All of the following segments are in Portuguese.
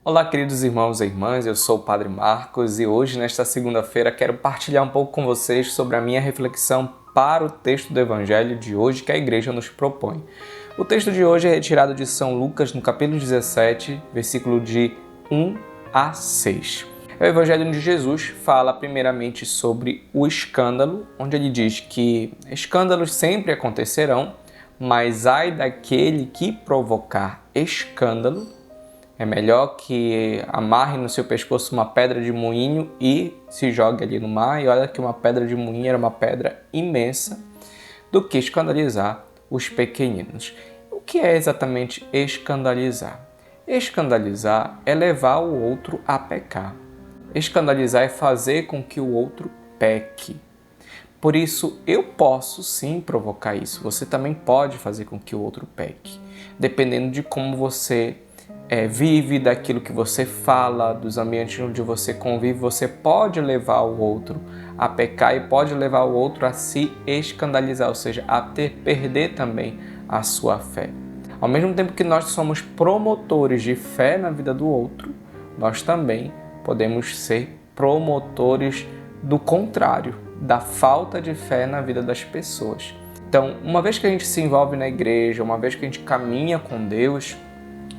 Olá, queridos irmãos e irmãs, eu sou o Padre Marcos e hoje, nesta segunda-feira, quero partilhar um pouco com vocês sobre a minha reflexão para o texto do Evangelho de hoje que a Igreja nos propõe. O texto de hoje é retirado de São Lucas, no capítulo 17, versículo de 1 a 6. O Evangelho de Jesus fala primeiramente sobre o escândalo, onde ele diz que escândalos sempre acontecerão, mas ai daquele que provocar escândalo. É melhor que amarre no seu pescoço uma pedra de moinho e se jogue ali no mar. E olha que uma pedra de moinho era uma pedra imensa, do que escandalizar os pequeninos. O que é exatamente escandalizar? Escandalizar é levar o outro a pecar. Escandalizar é fazer com que o outro peque. Por isso, eu posso sim provocar isso. Você também pode fazer com que o outro peque, dependendo de como você vive, daquilo que você fala, dos ambientes onde você convive. Você pode levar o outro a pecar e pode levar o outro a se escandalizar, ou seja, a perder também a sua fé. Ao mesmo tempo que nós somos promotores de fé na vida do outro, nós também podemos ser promotores do contrário, da falta de fé na vida das pessoas. Então, uma vez que a gente se envolve na igreja, uma vez que a gente caminha com Deus,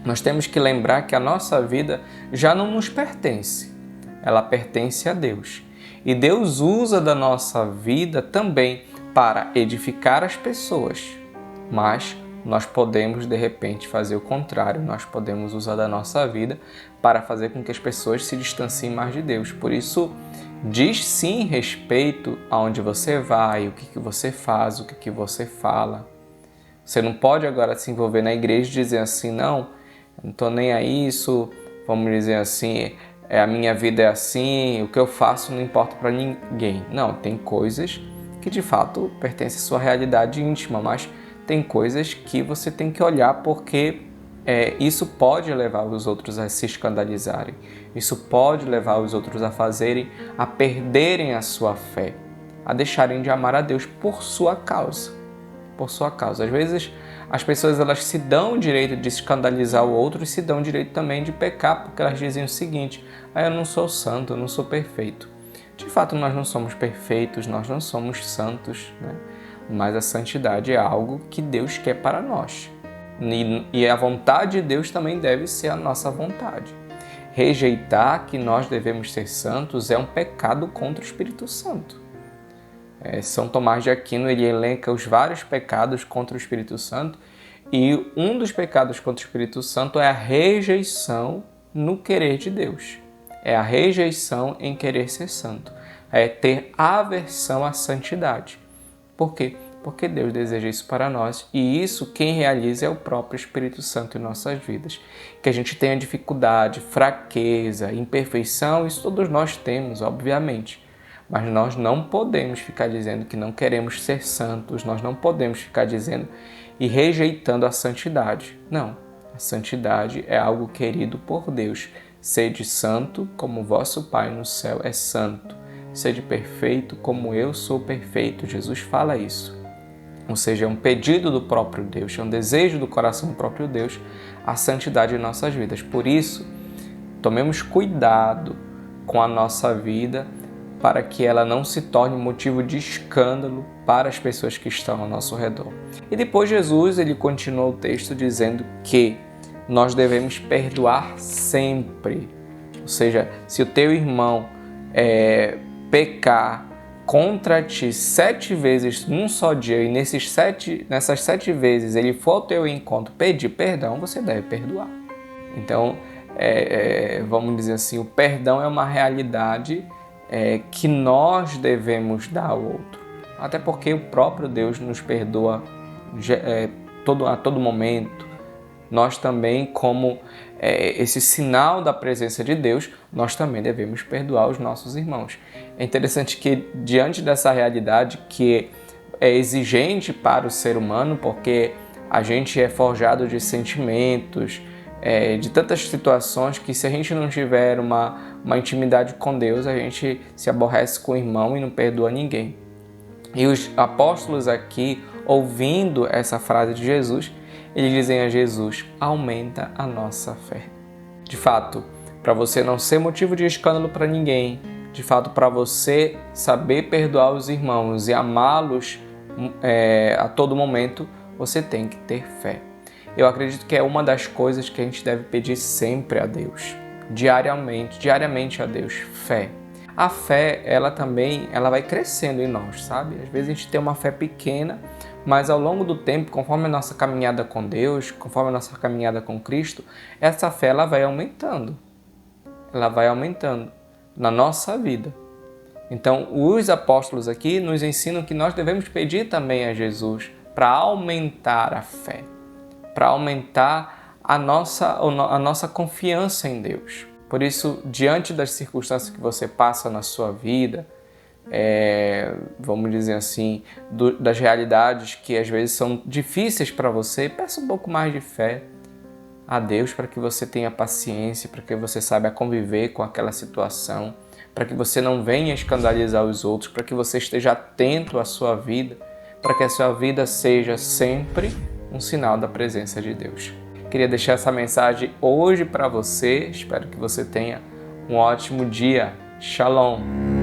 nós temos que lembrar que a nossa vida já não nos pertence, ela pertence a Deus. E Deus usa da nossa vida também para edificar as pessoas, mas nós podemos de repente fazer o contrário, nós podemos usar da nossa vida para fazer com que as pessoas se distanciem mais de Deus. Por isso, diz sim respeito aonde você vai, o que você faz, o que você fala. Você não pode agora se envolver na igreja e dizer assim, não estou nem a isso, vamos dizer assim, a minha vida é assim, o que eu faço não importa para ninguém. Não, tem coisas que de fato pertencem à sua realidade íntima, mas tem coisas que você tem que olhar porque isso pode levar os outros a se escandalizarem, isso pode levar os outros a perderem a sua fé, a deixarem de amar a Deus por sua causa. Por sua causa. Às vezes as pessoas elas se dão o direito de escandalizar o outro e se dão o direito também de pecar, porque elas dizem o seguinte: eu não sou santo, eu não sou perfeito. De fato, nós não somos perfeitos, nós não somos santos, né? Mas a santidade é algo que Deus quer para nós. E a vontade de Deus também deve ser a nossa vontade. Rejeitar que nós devemos ser santos é um pecado contra o Espírito Santo. São Tomás de Aquino ele elenca os vários pecados contra o Espírito Santo e um dos pecados contra o Espírito Santo é a rejeição no querer de Deus. É a rejeição em querer ser santo. É ter aversão à santidade. Por quê? Porque Deus deseja isso para nós e isso quem realiza é o próprio Espírito Santo em nossas vidas. Que a gente tenha dificuldade, fraqueza, imperfeição, isso todos nós temos, obviamente. Mas nós não podemos ficar dizendo que não queremos ser santos, nós não podemos ficar dizendo e rejeitando a santidade. Não, a santidade é algo querido por Deus. Sede santo como vosso Pai no céu é santo. Sede perfeito como eu sou perfeito. Jesus fala isso. Ou seja, é um pedido do próprio Deus, é um desejo do coração do próprio Deus a santidade em nossas vidas. Por isso, tomemos cuidado com a nossa vida para que ela não se torne motivo de escândalo para as pessoas que estão ao nosso redor. E depois Jesus ele continua o texto dizendo que nós devemos perdoar sempre. Ou seja, se o teu irmão pecar contra ti 7 vezes num só dia e nessas 7 vezes ele for ao teu encontro pedir perdão, você deve perdoar. Então, vamos dizer assim, o perdão é uma realidade que nós devemos dar ao outro. Até porque o próprio Deus nos perdoa a todo momento. Nós também, como esse sinal da presença de Deus, nós também devemos perdoar os nossos irmãos. É interessante que, diante dessa realidade que é exigente para o ser humano, porque a gente é forjado de sentimentos, de tantas situações que se a gente não tiver uma intimidade com Deus, a gente se aborrece com o irmão e não perdoa ninguém. E os apóstolos aqui, ouvindo essa frase de Jesus, eles dizem a Jesus: aumenta a nossa fé. De fato, para você não ser motivo de escândalo para ninguém, de fato, para você saber perdoar os irmãos e amá-los a todo momento, você tem que ter fé. Eu acredito que é uma das coisas que a gente deve pedir sempre a Deus, diariamente a Deus, fé. A fé, ela vai crescendo em nós, sabe? Às vezes a gente tem uma fé pequena, mas ao longo do tempo, conforme a nossa caminhada com Deus, conforme a nossa caminhada com Cristo, essa fé ela vai aumentando. Ela vai aumentando na nossa vida. Então, os apóstolos aqui nos ensinam que nós devemos pedir também a Jesus para aumentar a fé, para aumentar a nossa confiança em Deus. Por isso, diante das circunstâncias que você passa na sua vida, vamos dizer assim, das realidades que às vezes são difíceis para você, peça um pouco mais de fé a Deus para que você tenha paciência, para que você saiba conviver com aquela situação, para que você não venha escandalizar os outros, para que você esteja atento à sua vida, para que a sua vida seja sempre um sinal da presença de Deus. Queria deixar essa mensagem hoje para você, espero que você tenha um ótimo dia. Shalom!